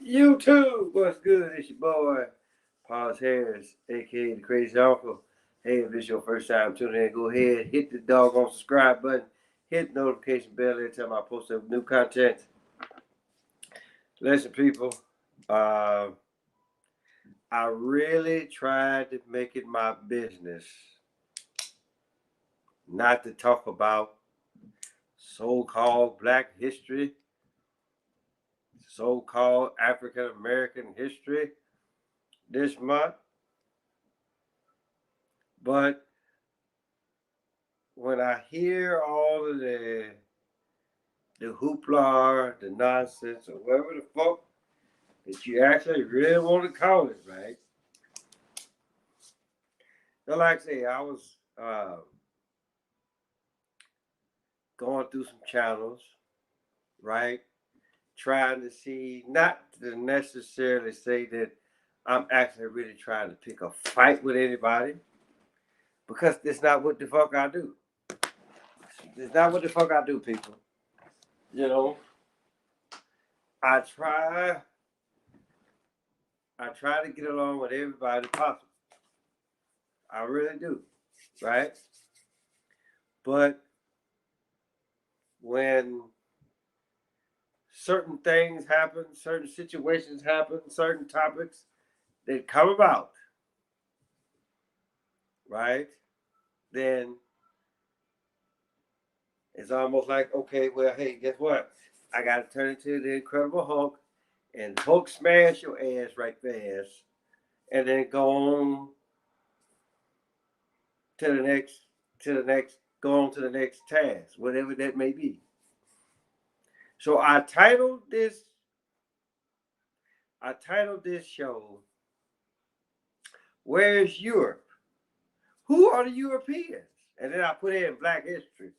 YouTube, what's good? It's your boy, Paulus Harris, aka the Crazy Uncle. Hey, if it's your first time tuning in, go ahead, hit the doggone subscribe button, hit the notification bell every time I post up new content. Listen, people, uh, I really tried to make it my business not to talk about so-called Black history, so-called African American history this month, but when I hear all of the hoopla, the nonsense, or whatever the fuck that you actually really want to call it, right? So, like I say, I was going through some channels, right? Trying to see, not to necessarily say that I'm actually really trying to pick a fight with anybody, because that's not what the fuck I do. It's not what the fuck I do, people. You know, I try I try to get along with everybody possible. I really do, right? But when certain things happen, certain situations happen, certain topics that come about, right? Then it's almost like, okay, well, hey, guess what? I got to turn into the Incredible Hulk and Hulk smash your ass right fast, and then go on to the next, go on to the next task, whatever that may be. So I titled this show, "Where's Europe? Who are the Europeans?" And then I put in Black history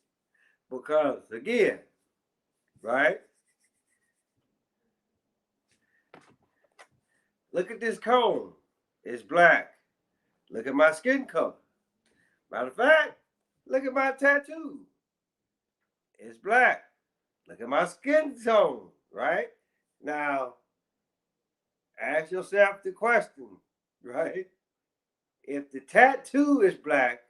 because, again, right? Look at this cone. It's black. Look at my skin color. Matter of fact, look at my tattoo. It's black. Look at my skin tone, right? Now, ask yourself the question, right? If the tattoo is black,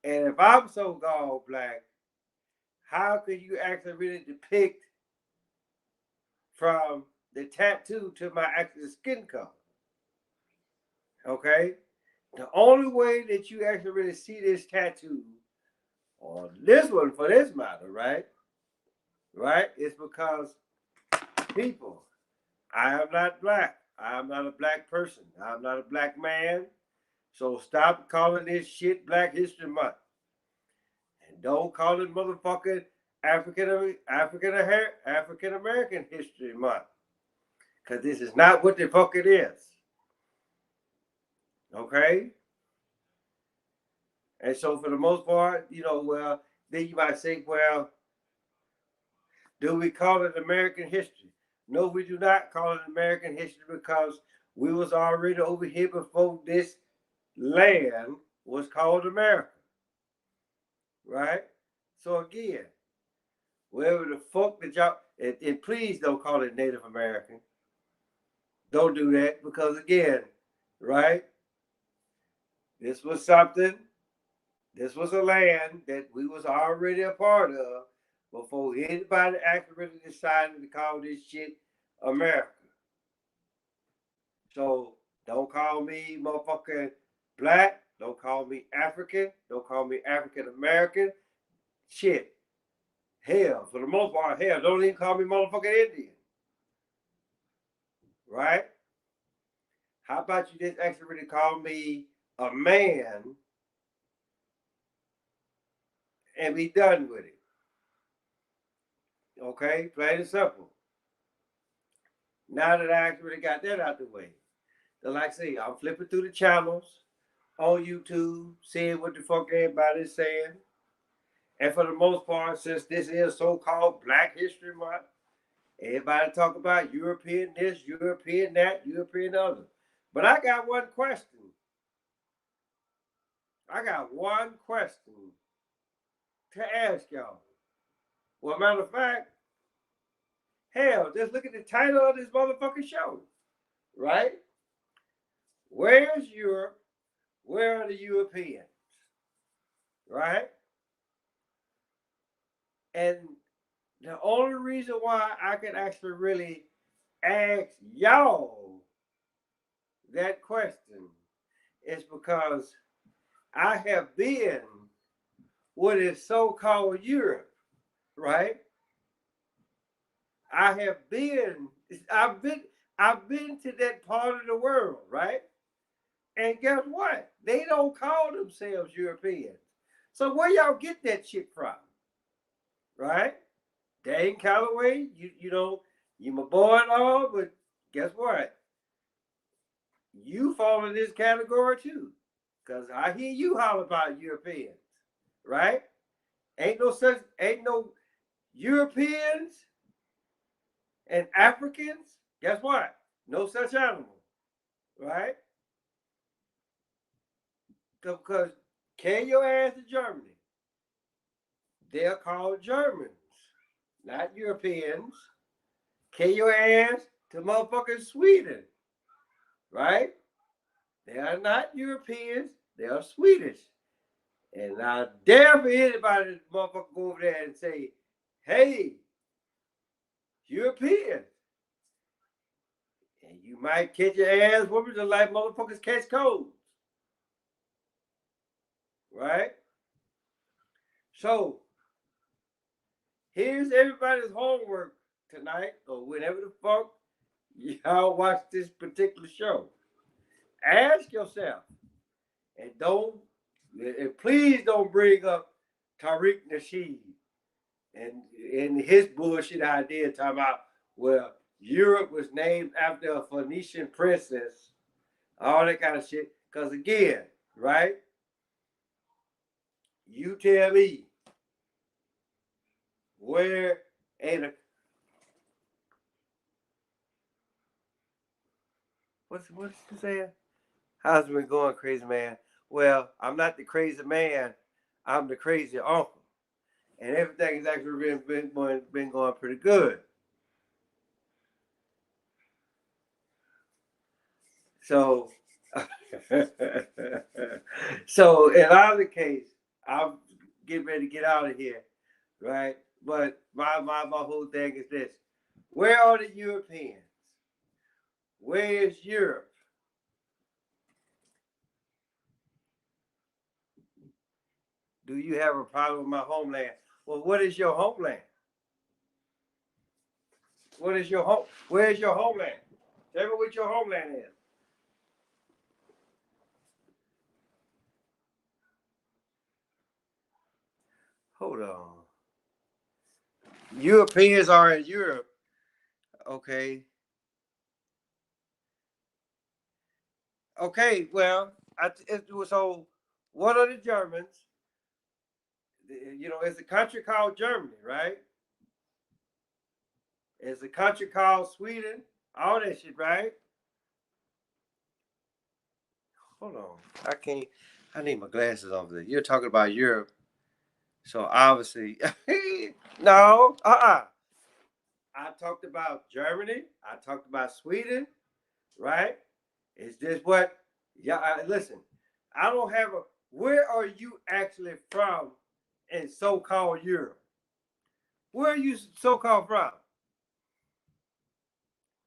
and if I'm so called black, how could you actually really depict from the tattoo to my actual skin color? Okay? The only way that you actually really see this tattoo, or this one for this matter, right? Right? Is because people, I am not black. I am not a black person. I'm not a black man. So stop calling this shit Black History Month. And don't call it motherfucking African American History Month. Because this is not what the fuck it is. Okay? And so for the most part, well, then you might say, well, do we call it American history? No, we do not call it American history because we was already over here before this land was called America. Right? So again, wherever the fuck that y'all, and please don't call it Native American. Don't do that because again, right? This was something, this was a land that we was already a part of before anybody actually decided to call this shit America. So don't call me motherfucking black. Don't call me African. Don't call me African American. Shit. Hell, for the most part, hell, don't even call me motherfucking Indian. Right? How about you just actually really call me a man and be done with it? Okay? Plain and simple. Now that I actually got that out the way, then like I say, I'm flipping through the channels on YouTube, seeing what the fuck everybody's saying. And for the most part, since this is so-called Black History Month, everybody talk about European this, European that, European other. But I got one question. I got one question to ask y'all. Well, matter of fact, Hell, just look at the title of this motherfucking show, right? Where's Europe? Where are the Europeans? Right? And the only reason why I can actually really ask y'all that question is because I have been what is so-called Europe, right? I've been I've been to that part of the world, right? And guess what? They don't call themselves Europeans. So where y'all get that shit from? Right? Dane Calloway, you know, you my boy and all, but guess what? You fall in this category too. Cause I hear you holler about Europeans, right? Ain't no Europeans and Africans. Guess what? No such animal, right? Because carry your ass to Germany. They're called Germans, not Europeans. Carry your ass to motherfucking Sweden, right? They are not Europeans, they are Swedish. And I dare for anybody to motherfucker go over there and say, hey, Europeans. And you might catch your ass whooping just like motherfuckers catch colds. Right? So here's everybody's homework tonight, or whenever the fuck y'all watch this particular show. Ask yourself, and please don't bring up Tariq Nasheed and his bullshit idea talking about, well, Europe was named after a Phoenician princess, all that kind of shit. Because again, right? You tell me where ain't a what's you saying? How's it been going, crazy man? Well, I'm not the crazy man. I'm the crazy uncle, and everything has actually been going pretty good. So, so in either case, I'm getting ready to get out of here, right? But my whole thing is this: where are the Europeans? Where is Europe? Do you have a problem with my homeland? Well, what is your homeland? What is your home? Where is your homeland? Tell me what your homeland is. Hold on. Europeans are in Europe. Okay. Okay. Well, so what are the Germans? You know, it's a country called Germany, right? It's a country called Sweden. All that shit, right? Hold on. I can't. I need my glasses off there. You're talking about Europe. So obviously, no. I talked about Germany. I talked about Sweden, right? Is this what? Yeah, listen. I don't have a. Where are you actually from in so-called Europe? Where are you so-called from?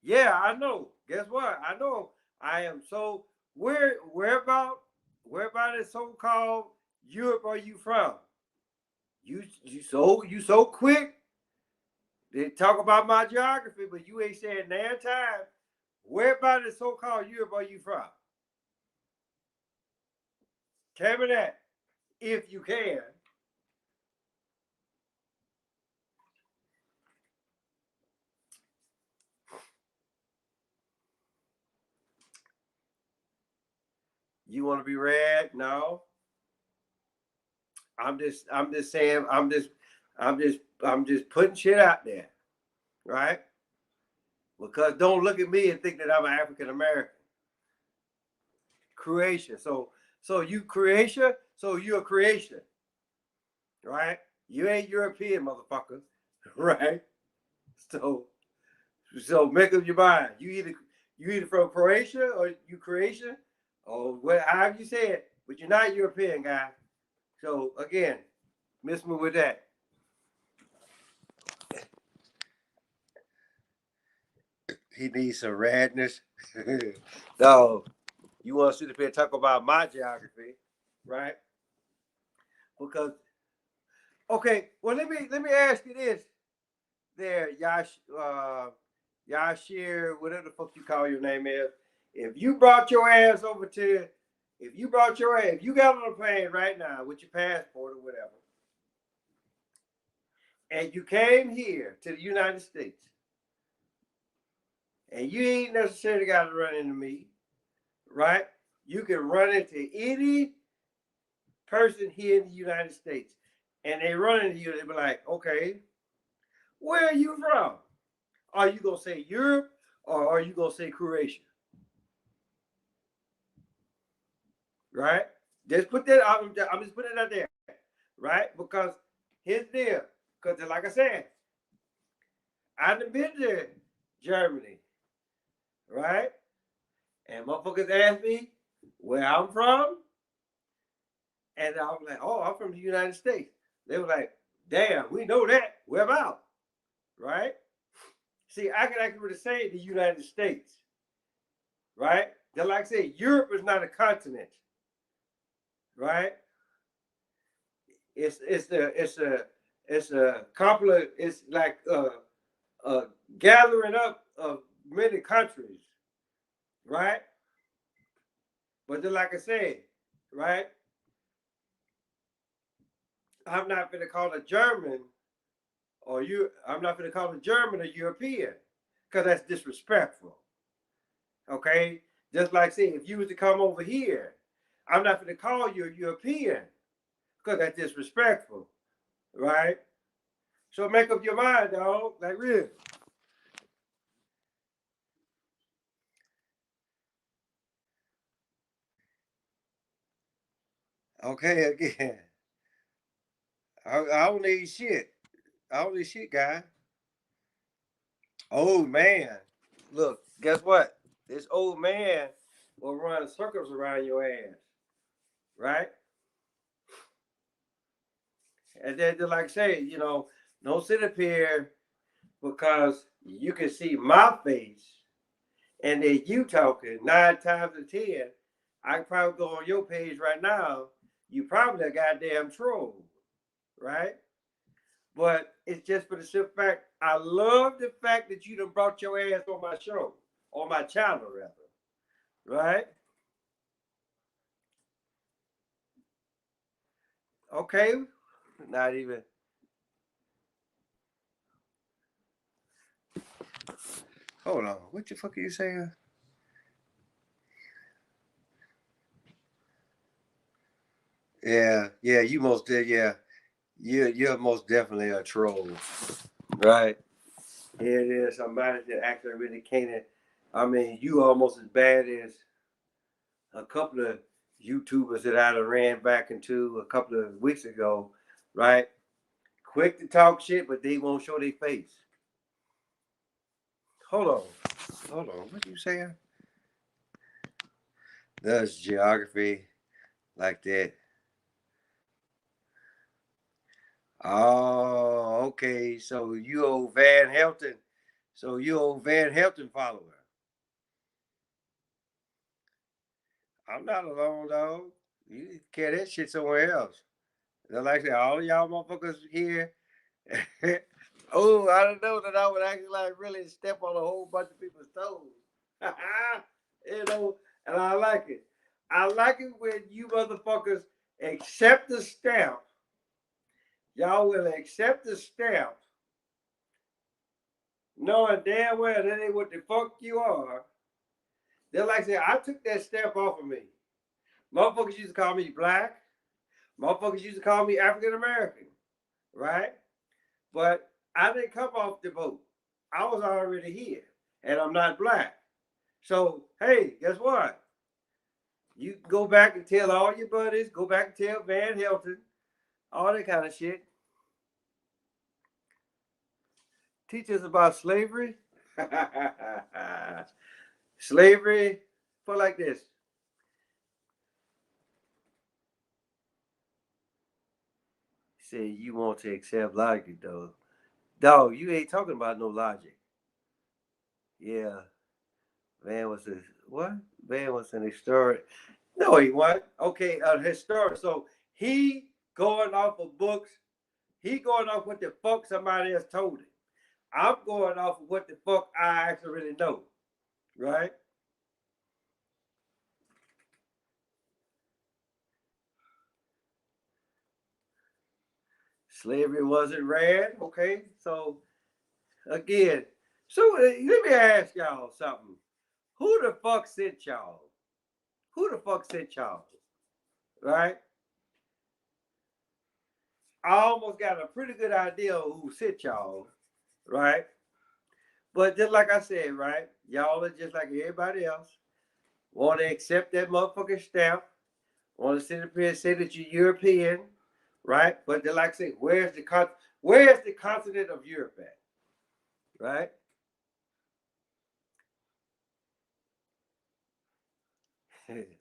Yeah, I know. Guess what? I know. I am so. Where about in so-called Europe are you from? You so quick. They talk about my geography, but you ain't saying damn time. Where about in so-called Europe are you from? Tell me that, if you can. You want to be read? No. I'm just saying. I'm just putting shit out there, right? Because don't look at me and think that I'm an African American. Croatia. So you Croatia. So you're a creation, right? You ain't European, motherfucker, right? So So make up your mind. You either from Croatia or you Croatian or what however you say it, but you're not European guy. So again, miss me with that. He needs some radness. No, you want to sit up here and talk about my geography, right? Because okay, well let me ask you this, there, Yashir, whatever the fuck you call your name is. If you brought your ass over to, if you got on a plane right now with your passport or whatever, and you came here to the United States, and you ain't necessarily got to run into me, right? You can run into any person here in the United States, and they run into you, they be like, okay, where are you from? Are you gonna say Europe or are you gonna say Croatia? Right? Just put that out. I'm just putting it out there, right? Because here's the deal. Because like I said, I've been to Germany, right? And motherfuckers ask me where I'm from, and I'm like, oh, I'm from the United States. They were like, damn, we know that. Where about? Right? See, I can actually say the United States, right? Just like I say, Europe is not a continent, right? It's a complex. It's like a gathering up of many countries, right? But then, like I said, right? I'm not going to call a German or you. I'm not going to call a German a European because that's disrespectful. Okay, just like saying if you was to come over here, I'm not going to call you a European because that's disrespectful, right? So make up your mind, dog. Like really. Okay, again. I don't need shit. I don't need shit, guy. Old man. Look, guess what? This old man will run circles around your ass, right? And then, like I say, don't sit up here because you can see my face and then you talking 9 times 10. I can probably go on your page right now. You probably a goddamn troll, right? But it's just for the simple fact, I love the fact that you done brought your ass on my show, on my channel rather, right? Okay, not even. Hold on, what the fuck are you saying? Yeah, you most did. Yeah, you're most definitely a troll, right? Here it is, somebody that actually really can't. I mean, you almost as bad as a couple of YouTubers that I done ran back into a couple of weeks ago, right? Quick to talk shit, but they won't show their face. Hold on. Hold on. What you saying? Does geography like that? Oh, okay. So you old Van Helton. So you old Van Helton follower. I'm not alone, dog. You carry that shit somewhere else. Like I said, all of y'all motherfuckers here. Oh, I don't know that I would actually like really step on a whole bunch of people's toes. And I like it. I like it when you motherfuckers accept the stamp. Y'all will accept the stamp, knowing damn well that ain't what the fuck you are. They're like saying, I took that stamp off of me. Motherfuckers used to call me black. Motherfuckers used to call me African American, right? But I didn't come off the boat. I was already here, and I'm not black. So, hey, guess what? You can go back and tell all your buddies, go back and tell Van Helton, all that kind of shit. Teach us about slavery. Slavery, put like this. Say you want to accept logic though. Dog, you ain't talking about no logic. Yeah. Van was a what? Van was an historian. No, he wasn't. Okay, a historian. So he going off of books. He going off what the fuck somebody else told him. I'm going off of what the fuck I actually really know. Right? Slavery wasn't ran. Okay, so again, so let me ask y'all something. Who the fuck sent y'all? Who the fuck sent y'all? Right? I almost got a pretty good idea of who sent y'all, right? But just like I said, right? Y'all are just like everybody else. Want to accept that motherfucking stamp. Want to sit up here and say that you're European, right? But just like I said, where's the continent of Europe at? Right?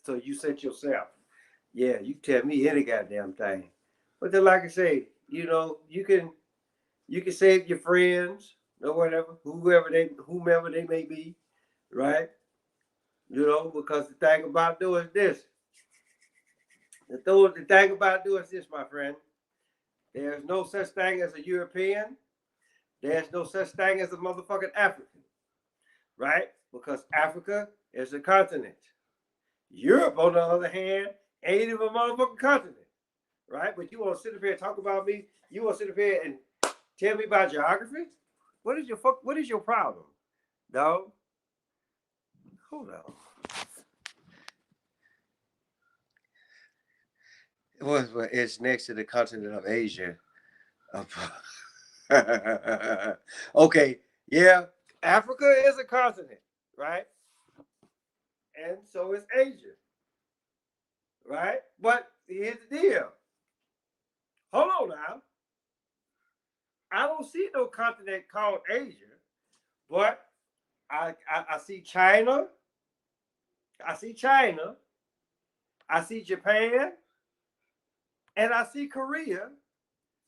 So you sent yourself. Yeah, you tell me any goddamn thing. But then like I say, you can save your friends or whatever, whomever they may be, right? Because the thing about doing this, the thing about doing this, my friend, there's no such thing as a European. There's no such thing as a motherfucking African, right? Because Africa is a continent. Europe, on the other hand, ain't even a motherfucking continent, right? But you want to sit up here and talk about me? You want to sit up here and tell me about geography? What is your problem, dog? Hold on. Well, it's next to the continent of Asia. Okay, yeah, Africa is a continent, right? And so is Asia, right? But here's the deal. Hold on now. I don't see no continent called Asia, but I see China. I see China. I see Japan, and I see Korea.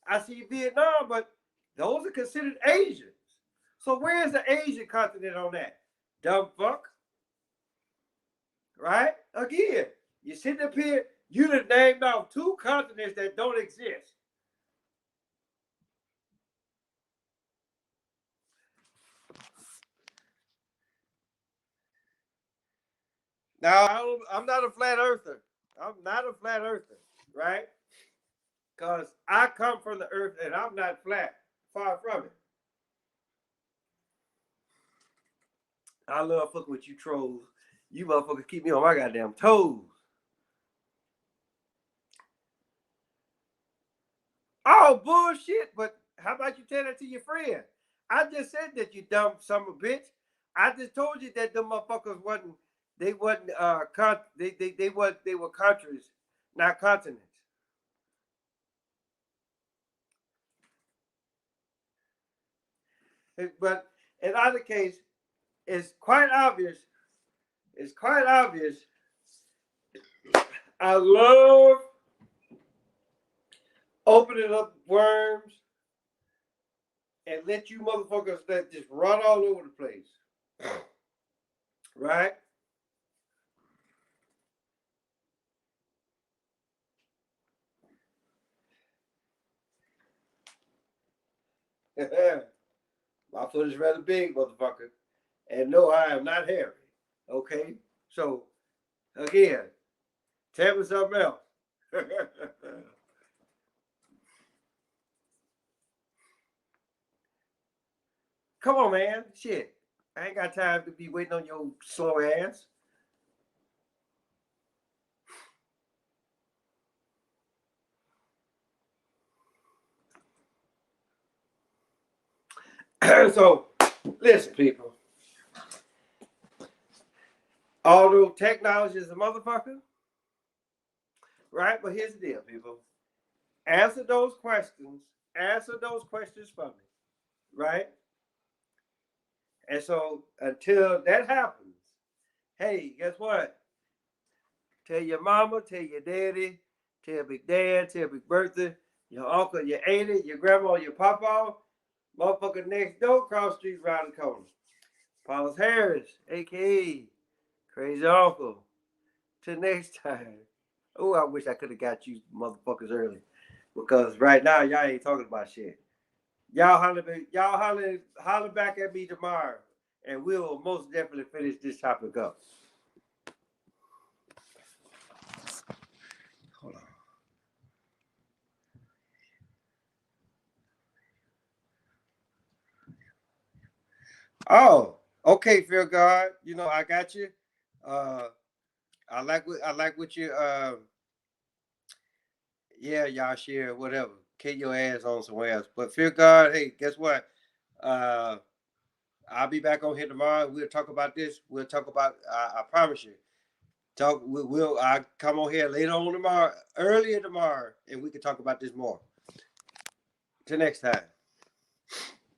I see Vietnam, but those are considered Asians. So where's the Asian continent on that? Dumb fuck. Right? Again, you sitting up here, you done named off two continents that don't exist. Now, I'm not a flat earther. I'm not a flat earther, right? Because I come from the earth and I'm not flat. Far from it. I love fucking with you trolls. You motherfuckers keep me on my goddamn toes. Oh, bullshit. But how about you tell that to your friend? I just said that, you dumb son of a bitch. I just told you that the motherfuckers they were countries, not continents. But in either case, it's quite obvious. It's quite obvious. I love opening up worms and let you motherfuckers that just run all over the place. Right? My foot is rather big, motherfucker. And no, I am not hairy. Okay? So, again, tell me something else. Come on, man. Shit. I ain't got time to be waiting on your slow ass. So, listen, people. Although technology is a motherfucker, right? But here's the deal, people. Answer those questions. Answer those questions for me, right? And so until that happens, hey, guess what? Tell your mama, tell your daddy, tell Big Dad, tell Big Bertha, your uncle, your auntie, your grandma, your papa, motherfucker next door, cross the street, round the corner. Paulus Harris, aka Crazy Uncle. Till next time. Oh, I wish I could have got you motherfuckers early. Because right now y'all ain't talking about shit. Y'all holler back at me tomorrow, and we'll most definitely finish this topic up. Hold on. Oh, okay, Fear God. You know I got you. Uh, I like what you. Yeah, y'all share whatever. Kick your ass on somewhere else. But Fear God, hey, guess what? Uh, I'll be back on here tomorrow. We'll talk about this. We'll talk about. I promise you. We'll. I come on here later on tomorrow, earlier tomorrow, and we can talk about this more. Till next time.